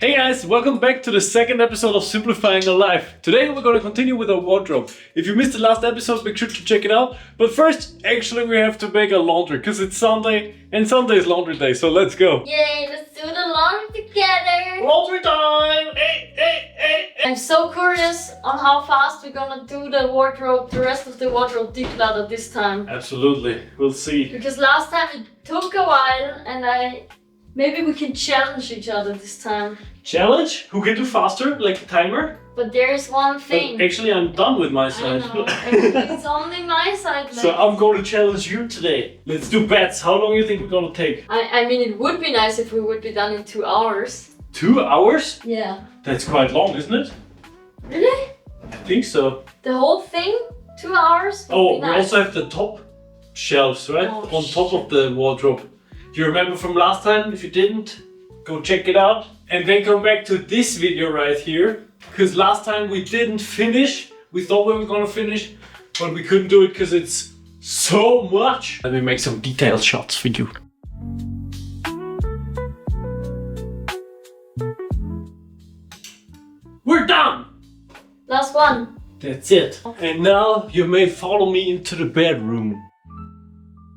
Hey guys, welcome back to the second episode of Simplifying Our Life. Today we're going to continue with our wardrobe. If you missed the last episode, make sure to check it out. But first, actually we have to make our laundry because it's Sunday and Sunday is laundry day, so let's go. Yay, let's do the laundry together. Laundry time! Hey. I'm so curious on how fast we're gonna do the rest of the wardrobe declutter this time. Absolutely, we'll see. Because last time it took a while and maybe we can challenge each other this time. Challenge? Who can do faster, like a timer? But there is one thing. But actually I'm done with my side. I know, it's only my side left. So I'm going to challenge you today. Let's do bets. How long do you think we're going to take? I mean, it would be nice if we would be done in 2 hours. 2 hours? Yeah. That's quite long, isn't it? Really? I think so. The whole thing? 2 hours? Oh, be nice. we also have the top shelves, right? Oh, on top of the wardrobe. Do you remember from last time? If you didn't, go check it out. And then come back to this video right here. Because last time we didn't finish. We thought we were gonna finish, but we couldn't do it because it's so much. Let me make some detailed shots for you. We're done! Last one. That's it. And now you may follow me into the bedroom.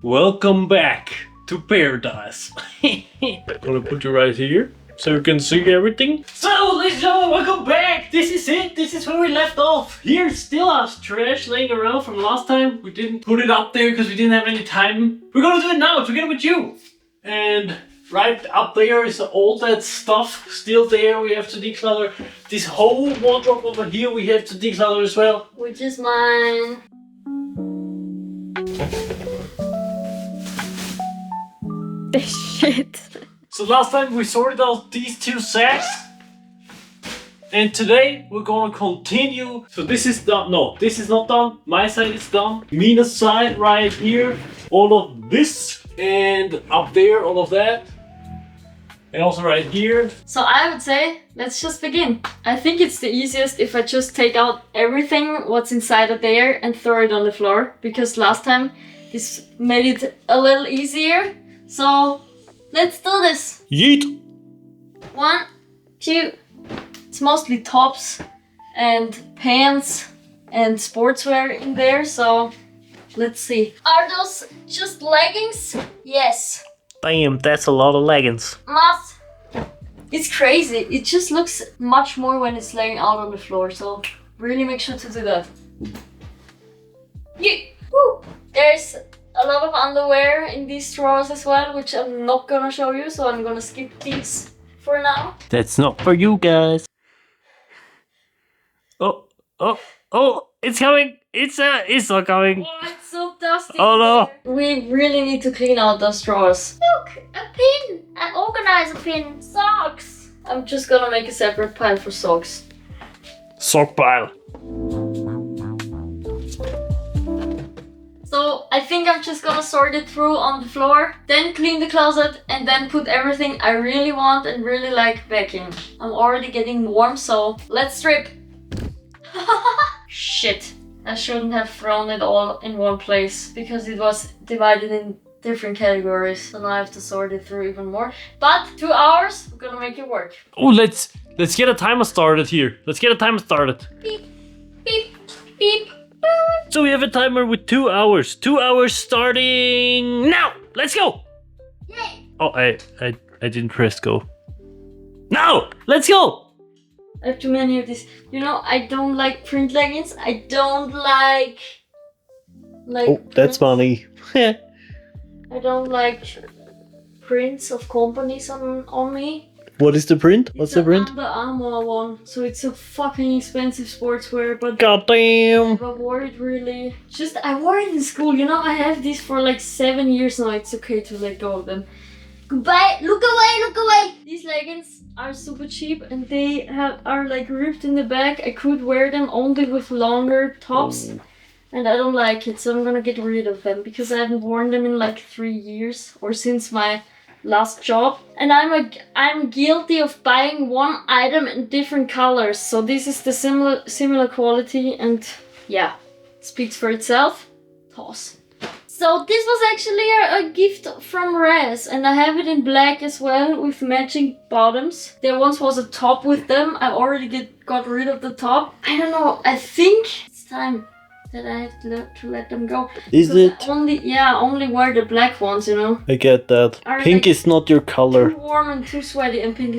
Welcome back to paradise. I'm gonna put you right here so you can see everything. So, ladies and gentlemen, welcome back. This is it. This is where we left off. Here's still our trash laying around from last time. We didn't put it up there because we didn't have any time. We're gonna do it now together with you. And right up there is all that stuff still there. We have to declutter. This whole wardrobe over here we have to declutter as well. Which is mine. Shit. So last time we sorted out these 2 sacks. And today we're gonna continue. So this is done. No, this is not done. My side is done. Mina's side right here. All of this. And up there, all of that. And also right here. So I would say, let's just begin. I think it's the easiest if I just take out everything what's inside of there and throw it on the floor. Because last time this made it a little easier. So let's do this. Yeet. 1, 2. It's mostly tops and pants and sportswear in there. So let's see. Are those just leggings? Yes. Damn, that's a lot of leggings. Must. It's crazy. It just looks much more when it's laying out on the floor. So really make sure to do that. Woo. There's a lot of underwear in these drawers as well, which I'm not gonna show you. So I'm gonna skip these for now. That's not for you guys. Oh, it's coming. It's not coming. Oh, it's so dusty. Oh no. There. We really need to clean out those drawers. Look, a pin. An organizer pin. Socks. I'm just gonna make a separate pile for socks. Sock pile. So I think I'm just gonna sort it through on the floor, then clean the closet, and then put everything I really want and really like back in. I'm already getting warm, so let's strip. Shit. I shouldn't have thrown it all in one place because it was divided in different categories. So now I have to sort it through even more. But 2 hours, we're gonna make it work. Oh, let's get a timer started here. Let's get a timer started. Beep, beep, beep. So we have a timer with 2 hours. 2 hours starting now. Let's go. Yay! Oh, I didn't press go. Now, let's go. I have too many of these. You know, I don't like print leggings. I don't like. Oh, that's funny. I don't like prints of companies on me. What is the print? What's the print? It's an Under Armour one, so it's a fucking expensive sportswear. But Goddamn! I wore it really. I wore it in school. You know, I have these for like 7 years now. It's okay to let go of them. Goodbye. Look away. Look away. These leggings are super cheap and they are like ripped in the back. I could wear them only with longer tops. And I don't like it, so I'm gonna get rid of them because I haven't worn them in like 3 years or since my last job. And I'm guilty of buying one item in different colors. So this is the similar quality and yeah, it speaks for itself. Toss. So this was actually a gift from Res, and I have it in black as well with matching bottoms. There once was a top with them. I already got rid of the top. I don't know. I think it's time that I have to let them go. Is it? Only wear the black ones, you know. I get that. Pink like is not your color. Too warm and too sweaty, and pink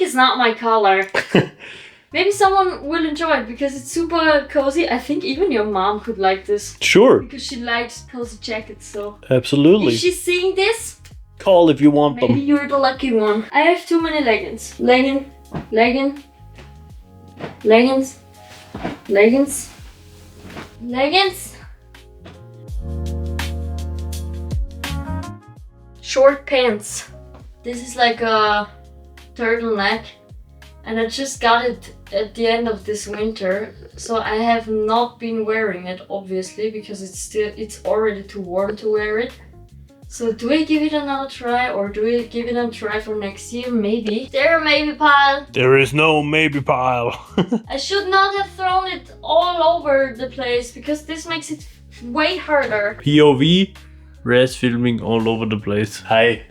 is not my color. Maybe someone will enjoy it because it's super cozy. I think even your mom could like this. Sure. Because she likes cozy jackets, so. Absolutely. If she's seeing this, call if you want maybe them. you're the lucky one. I have too many leggings. Leggings. Short pants. This is like a turtleneck. And I just got it at the end of this winter, so I have not been wearing it, obviously, because it's already too warm to wear it. So do I give it another try, or do I give it a try for next year? Maybe. There, maybe pile. There is no maybe pile. I should not have thrown it all over the place, because this makes it way harder. POV, Res filming all over the place. Hi.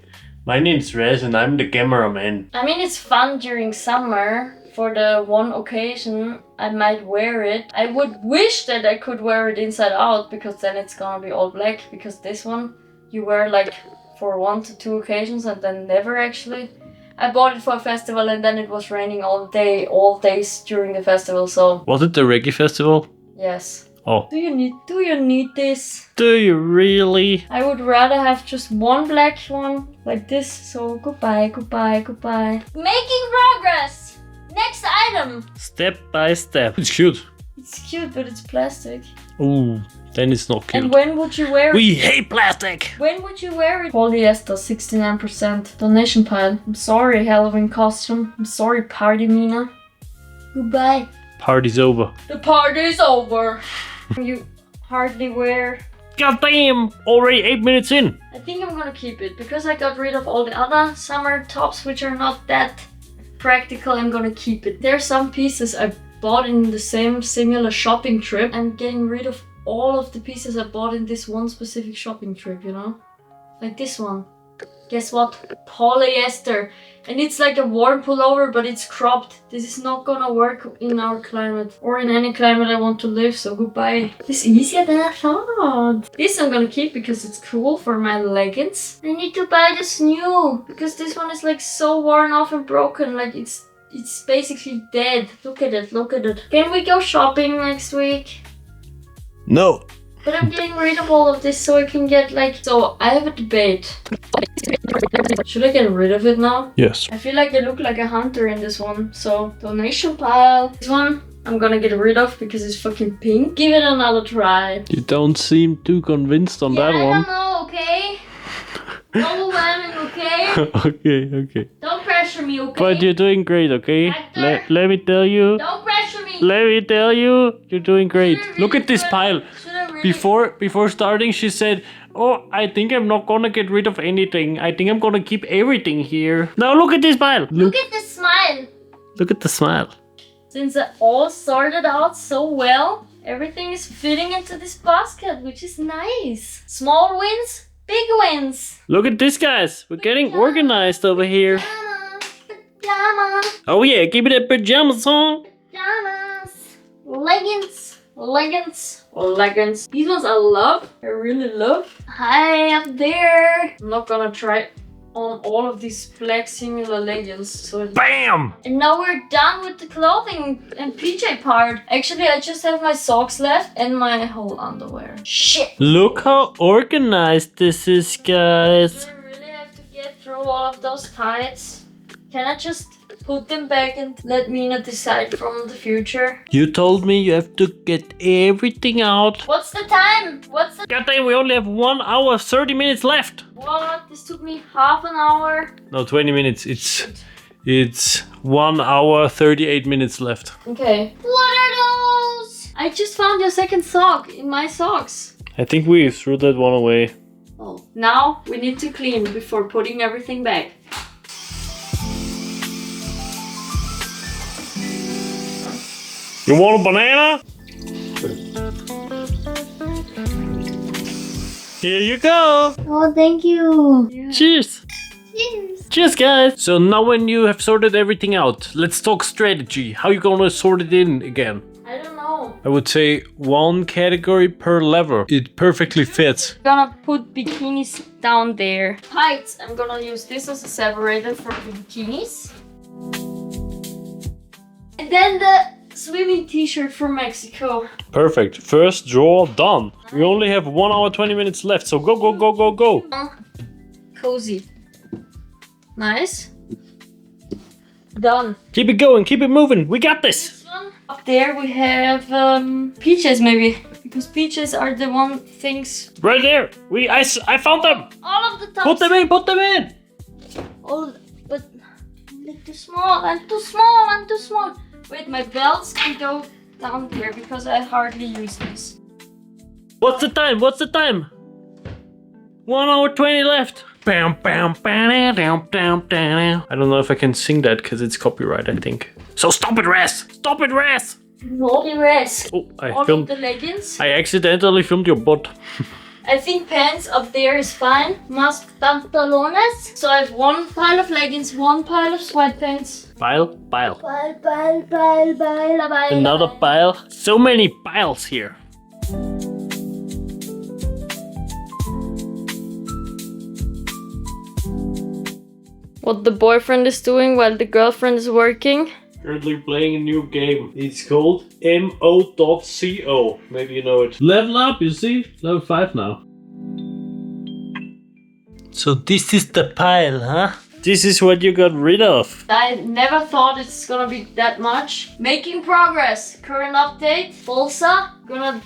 My name's Res and I'm the cameraman. I mean, it's fun during summer. For the one occasion, I might wear it. I would wish that I could wear it inside out, because then it's gonna be all black. Because this one, you wear like for 1 to 2 occasions and then never actually. I bought it for a festival and then it was raining all days during the festival, so. Was it the reggae festival? Yes. Oh. Do you need this? Do you really? I would rather have just one black one like this. So goodbye. Making progress. Next item. Step by step. It's cute. It's cute, but it's plastic. Ooh, then it's not cute. And when would you wear it? We hate plastic. When would you wear it? Polyester, 69%. Donation pile. I'm sorry, Halloween costume. I'm sorry, party Mina. Goodbye. Party's over. The party's over. You hardly wear. God damn! Already 8 minutes in. I think I'm gonna keep it because I got rid of all the other summer tops which are not that practical. I'm gonna keep it. There are some pieces I bought in the same similar shopping trip. I'm getting rid of all of the pieces I bought in this one specific shopping trip, you know? Like this one. Guess what? Polyester. And it's like a warm pullover, but it's cropped. This is not gonna work in our climate or in any climate I want to live, so goodbye. It's easier than I thought. This I'm gonna keep because it's cool for my leggings. I need to buy this new because this one is like so worn off and broken. Like it's basically dead. Look at it. Can we go shopping next week? No. But I'm getting rid of all of this so I can get like... So I have a debate. Should I get rid of it now? Yes. I feel like I look like a hunter in this one. So donation pile. This one I'm gonna get rid of because it's fucking pink. Give it another try. You don't seem too convinced on that one. I don't know, okay? Overwhelming, okay? Okay. Don't pressure me, okay? But you're doing great, okay? Let me tell you. Don't pressure me. Let me tell you, you're doing great. Look at this pile. Really... Before starting, she said, "Oh, I think I'm not gonna get rid of anything. I think I'm gonna keep everything here." Now look at this pile. Look at the smile. Look at the smile. Since I all sorted out so well, everything is fitting into this basket, which is nice. Small wins, big wins. Look at this, guys. We're getting organized over here. Pajamas. Oh yeah, give me that pajama song. Pajamas. Leggings. These ones I love. I really love. Hi up there. I'm not gonna try on all of these black similar leggings. So BAM! And now we're done with the clothing and PJ part. Actually, I just have my socks left and my whole underwear. Shit! Look how organized this is, guys. Do I really have to get through all of those tights? Can I just put them back and let Mina decide from the future? You told me you have to get everything out. What's the time? God damn, we only have 1 hour, 30 minutes left. What? This took me half an hour. No, 20 minutes. It's 1 hour, 38 minutes left. Okay. What are those? I just found your second sock in my socks. I think we threw that one away. Oh. Now we need to clean before putting everything back. You want a banana? Here you go. Oh, thank you. Cheers. Cheers. Cheers, guys. So now when you have sorted everything out, let's talk strategy. How you gonna sort it in again? I don't know. I would say one category per level. It perfectly fits. I'm gonna put bikinis down there. Heights, I'm gonna use this as a separator for the bikinis. And then the swimming t-shirt from Mexico. Perfect. First drawer done. We only have 1 hour 20 minutes left, so go, go, go, go, go. Cozy. Nice. Done. Keep it going, keep it moving. We got this. This one. Up there we have peaches maybe. Because peaches are the one things. Right there. I found them. All of the tops. Put them in, put them in. All, but they're too small. I'm too small. I'm too small. Wait, my belts can go down there because I hardly use this. What's the time? What's the time? 1 hour 20 left. Bam, bam, bam, down, down, down. I don't know if I can sing that because it's copyright, I think. So stop it, Raz! Stop it, Raz! Naughty rest. Oh, I All filmed. of the leggings. I accidentally filmed your butt. I think pants up there is fine. Más pantalones. So I have one pile of leggings, one pile of sweatpants. Pile. Pile. Another pile. So many piles here. What the boyfriend is doing while the girlfriend is working. Currently playing a new game. It's called MO.co. Maybe you know it. Level up, you see? Level 5 now. So this is the pile, huh? This is what you got rid of. I never thought it's gonna be that much. Making progress. Current update. Bolsa. Gonna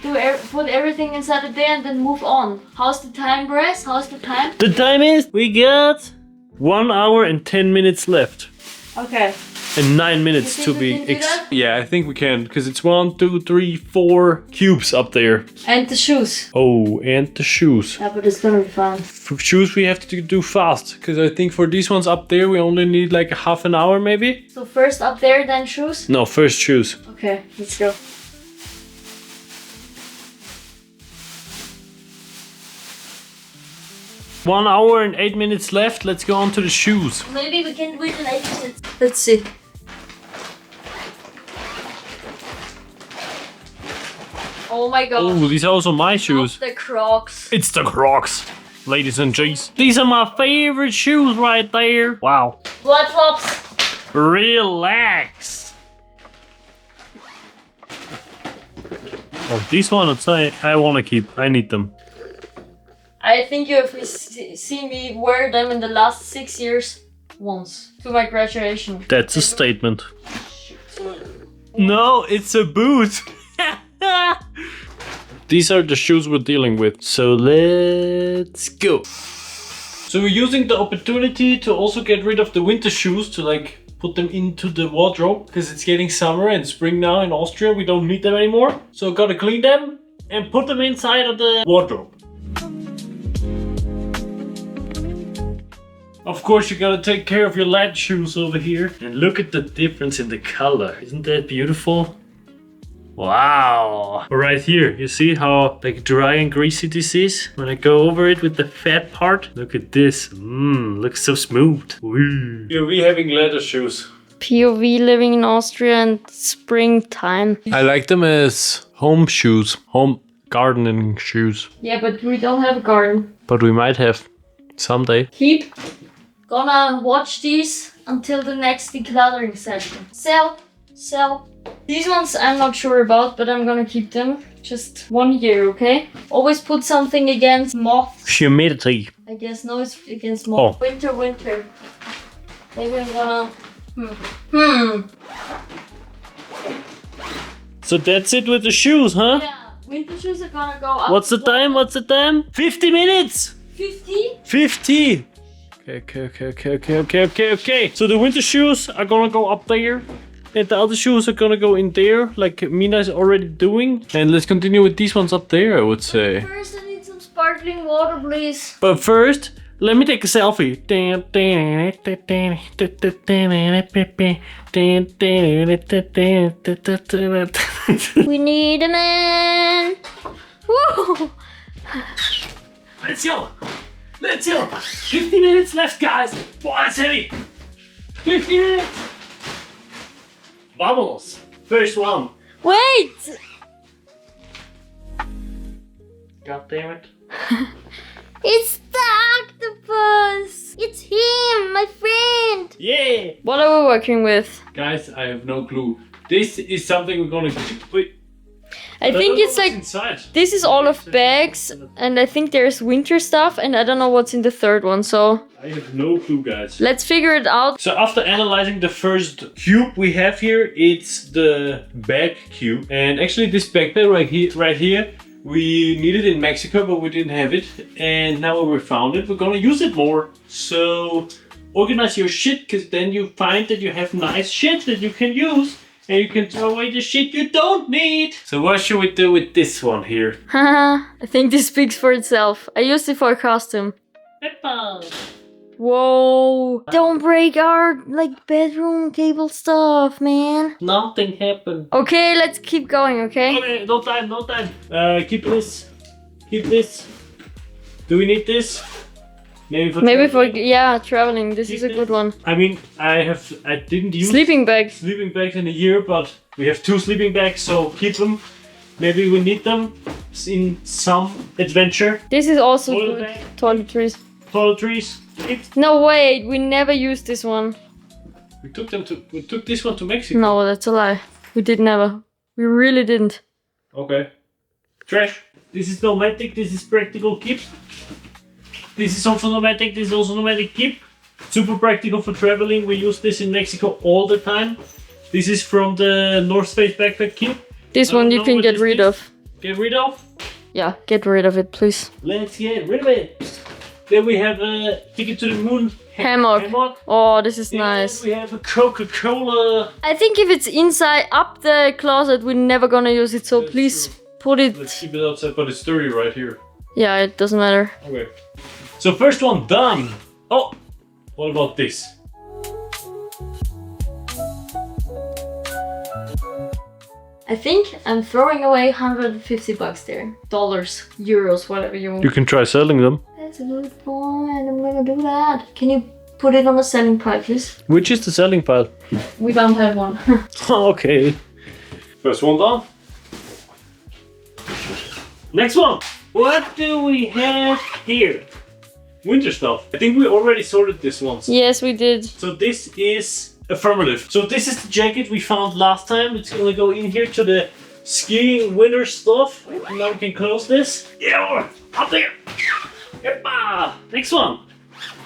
put everything inside the day and then move on. How's the time, Bress? How's the time? The time is, we got 1 hour and 10 minutes left. Okay. And 9 minutes You to think be we can do that? Yeah, I think we can, because it's 1, 2, 3, 4 cubes up there. And the shoes. Oh, and the shoes. Yeah, but it's gonna be fun. For shoes we have to do fast, because I think for these ones up there we only need like a half an hour maybe. So first up there, then shoes? No, first shoes. Okay, let's go. One hour and 8 minutes left. Let's go on to the shoes. Maybe we can do it in 8 minutes. Let's see. Oh my god. Oh, these are also my shoes. Not the Crocs. It's the Crocs, ladies and gents. These are my favorite shoes right there. Wow. Blood flops. Relax. Oh, these ones I want to keep. I need them. I think you have seen me wear them in the last 6 years once to my graduation. That's a statement. No, it's a boot. These are the shoes we're dealing with. So let's go. So we're using the opportunity to also get rid of the winter shoes to like put them into the wardrobe because it's getting summer and spring now in Austria. We don't need them anymore. So gotta clean them and put them inside of the wardrobe. Of course, you gotta take care of your lad shoes over here. And look at the difference in the color. Isn't that beautiful? Wow. Right here, you see how like dry and greasy this is? When I go over it with the fat part, look at this. Looks so smooth. Woo. Yeah, we having leather shoes. POV living in Austria and springtime. I like them as home shoes. Home gardening shoes. Yeah, but we don't have a garden. But we might have someday. Keep. Gonna watch these until the next decluttering session. Sell. These ones I'm not sure about, but I'm gonna keep them. Just 1 year, okay? Always put something against moth. Humidity. I guess no, it's against moth. Oh. Winter. Maybe I'm gonna... So that's it with the shoes, huh? Yeah, winter shoes are gonna go up. What's the time? 50 minutes! 50? 50! Okay. So the winter shoes are gonna go up there. And the other shoes are gonna go in there, like Mina is already doing. And let's continue with these ones up there, I would say. First, I need some sparkling water, please. But first, let me take a selfie. We need a man. Woo! Let's go. Let's go. 50 minutes left, guys. Boy, that's heavy. 50 minutes. Vamos. First one. Wait! God damn it. It's the octopus! It's him, my friend! Yeah. What are we working with? Guys, I have no clue. This is something we're gonna wait. I think it's like inside. this is all of bags, and I think there's winter stuff, and I don't know what's in the third one, so I have no clue, guys. let's figure it out. So after analyzing the first cube we have here, it's the bag cube. And actually this backpack right here, we needed it in Mexico, but we didn't have it. And now we found it, we're gonna use it more. So organize your shit, because then you find that you have nice shit that you can use. And you can throw away the shit you don't need. So what should we do with this one here? Haha, I think this speaks for itself. I used it for a costume. Whoa! Don't break our like bedroom table stuff, man. Nothing happened. Okay, let's keep going, okay? Okay, no time, no time. Keep this. Keep this. Do we need this? Maybe for yeah, traveling. This is a good one. I mean, I didn't use Sleeping bag. sleeping bags in a year, but we have 2 sleeping bags, so keep them. Maybe we need them in some adventure. This is also Toilet good. bag. Toiletries. Toiletries. No, wait, we never used this one. We took this one to Mexico. No, that's a lie. We did never. We really didn't. Okay. Trash. This is nomadic. This is practical keep. This is also nomadic. This is also nomadic keep. Super practical for traveling. We use this in Mexico all the time. This is from the North Face backpack keep. This one you can get rid of. Get rid of? Yeah, get rid of it, please. Let's get rid of it. Then we have a Ticket to the Moon Hammock. Oh, this is nice. We have a Coca-Cola. I think if it's inside up the closet, we're never gonna use it. So That's please true. put it. Let's keep it outside, but it's dirty right here. Yeah, it doesn't matter. Okay. So first one done. Oh, what about this? I think I'm throwing away 150 bucks there. Dollars, euros, whatever you want. You can try selling them. That's a good point. I'm gonna do that. Can you put it on the selling pile, please? Which is the selling pile? We don't have one. Okay. First one done. Next one. What do we have here? Winter stuff. I think we already sorted this once. Yes, we did. So this is affirmative. So this is the jacket we found last time. It's gonna go in here to the skiing winter stuff. And now we can close this. Yeah, up there. Yeppa. Next one.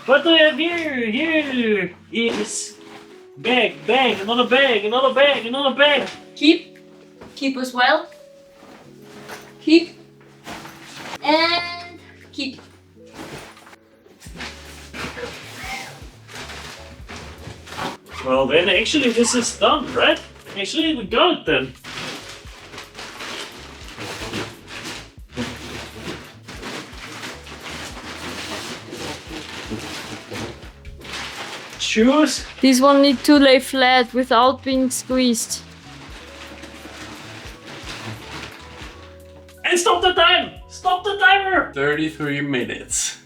What do we have here? Here is bag, another bag, another bag, another bag. Keep as well. Keep. And keep. Well then, actually this is done, right? Actually we got it then. Shoes. This one need to lay flat without being squeezed. And stop the time! Stop the timer! 33 minutes.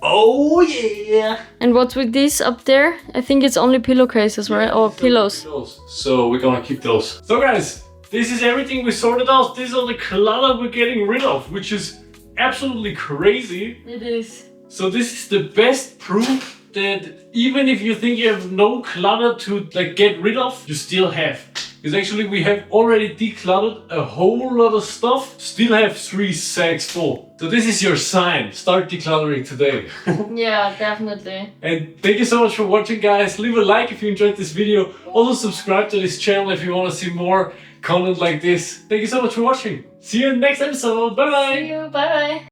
Oh yeah! And what's with this up there? I think it's only pillowcases, right? Or pillows. So we're gonna keep those. So guys, this is everything we sorted out. This is all the clutter we're getting rid of, which is absolutely crazy. It is. So this is the best proof that even if you think you have no clutter to like get rid of, you still have. Because actually we have already decluttered a whole lot of stuff, still have 3 sacks full. So this is your sign, start decluttering today. Yeah, definitely. And thank you so much for watching, guys. Leave a like if you enjoyed this video. Also subscribe to this channel if you want to see more content like this. Thank you so much for watching. See you in the next episode. Bye bye. See you. Bye bye.